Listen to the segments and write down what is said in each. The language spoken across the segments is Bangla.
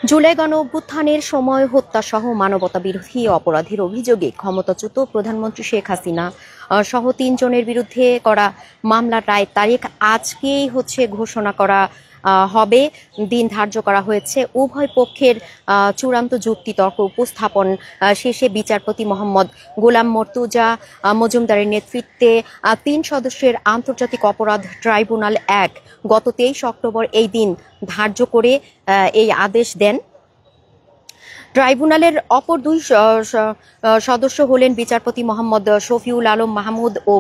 জুলাই গণঅভ্যুত্থানের সময় হত্যাসহ মানবতাবিরোধী অপরাধের অভিযোগে ক্ষমতাচ্যুত প্রধানমন্ত্রী শেখ হাসিনা সহ ৩ জনের বিরুদ্ধে করা মামলার রায়ের তারিখ আজকেই ঘোষণা করা হবে। দিন ধার্য করা হয়েছে। উভয় পক্ষের চূড়ান্ত যুক্তিতর্ক উপস্থাপন শেষে বিচারপতি মোহাম্মদ গোলাম মর্তুজা মজুমদারের নেতৃত্বে ৩ সদস্যের আন্তর্জাতিক অপরাধ ট্রাইব্যুনাল ১ গত ২৩ অক্টোবর এই দিন ধার্য করে এই আদেশ দেন। ট্রাইব্যুনালের অপর ২ সদস্য হলেন বিচারপতি মোহাম্মদ শফিউল আলম মাহমুদ ও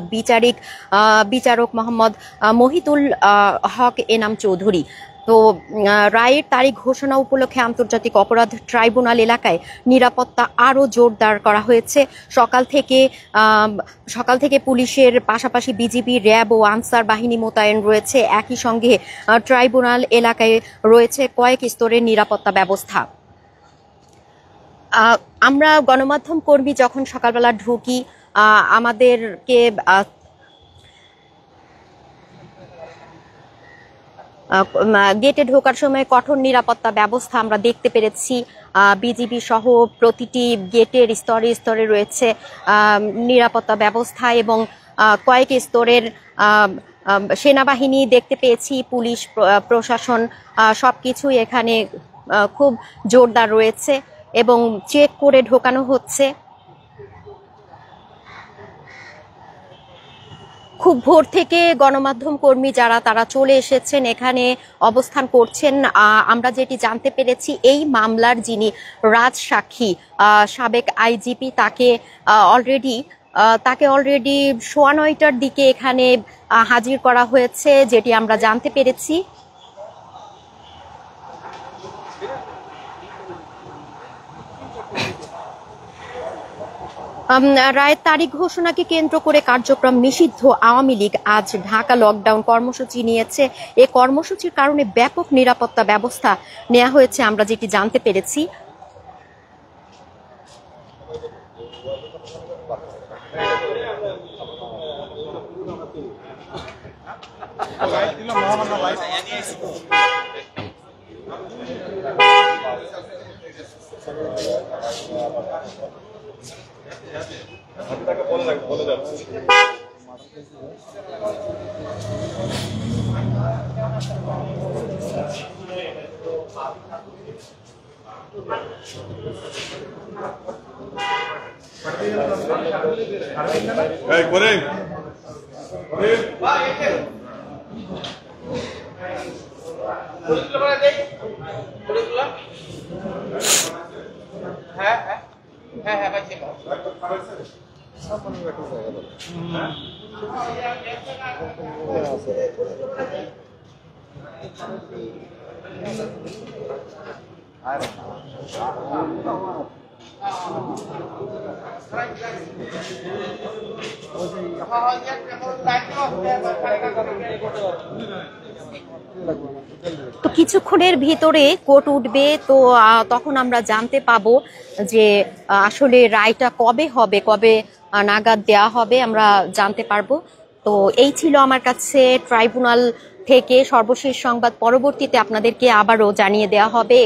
বিচারক মোহাম্মদ মহিতুল হক এনাম চৌধুরী। তো রায়ের তারিখ ঘোষণা উপলক্ষে আন্তর্জাতিক অপরাধ ট্রাইব্যুনাল এলাকায় নিরাপত্তা আরও জোরদার করা হয়েছে। সকাল থেকে পুলিশের পাশাপাশি বিজিবি, র্যাব ও আনসার বাহিনী মোতায়েন রয়েছে। একই সঙ্গে ট্রাইব্যুনাল এলাকায় রয়েছে কয়েক স্তরের নিরাপত্তা ব্যবস্থা। আমরা গণমাধ্যম কর্মী যখন সকালবেলা ঢুকি, আমাদেরকে গেটে ঢোকার সময় কঠোর নিরাপত্তা ব্যবস্থা আমরা দেখতে পেরেছি। বিজিবি সহ প্রতিটি গেটের স্তরে স্তরে রয়েছে নিরাপত্তা ব্যবস্থা এবং কয়েক স্তরের সেনাবাহিনী দেখতে পেয়েছি। পুলিশ প্রশাসন সবকিছুই এখানে খুব জোরদার রয়েছে এবং চেক করে ঢোকানো হচ্ছে। খুব ভোর থেকে গণমাধ্যম কর্মী তারা চলে এসেছেন, এখানে অবস্থান করছেন। আমরা যেটি জানতে পেরেছি, এই মামলার যিনি রাজসাক্ষী সাবেক আইজিপি তাকে অলরেডি 9:15টার দিকে এখানে হাজির করা হয়েছে, যেটি আমরা জানতে পেরেছি। রায়ের তারিখ ঘোষণাকে কেন্দ্র করে কার্যক্রম নিষিদ্ধ আওয়ামী লীগ আজ ঢাকা লকডাউন কর্মসূচি নিয়েছে। এই কর্মসূচির কারণে ব্যাপক নিরাপত্তা ব্যবস্থা নেওয়া হয়েছে, আমরা যেটি জানতে পেরেছি। তো কিছুক্ষণের ভিতরে কোর্ট উঠবে, তো তখন আমরা জানতে পাবো যে আসলে রায়টা কবে হবে, কবে নাগাদ দেয়া হবে, আমরা জানতে পারবো। তো এই ছিল আমার কাছে ট্রাইব্যুনাল থেকে সর্বশেষ সংবাদ। পরবর্তীতে আপনাদেরকে আবারও জানিয়ে দেওয়া হবে।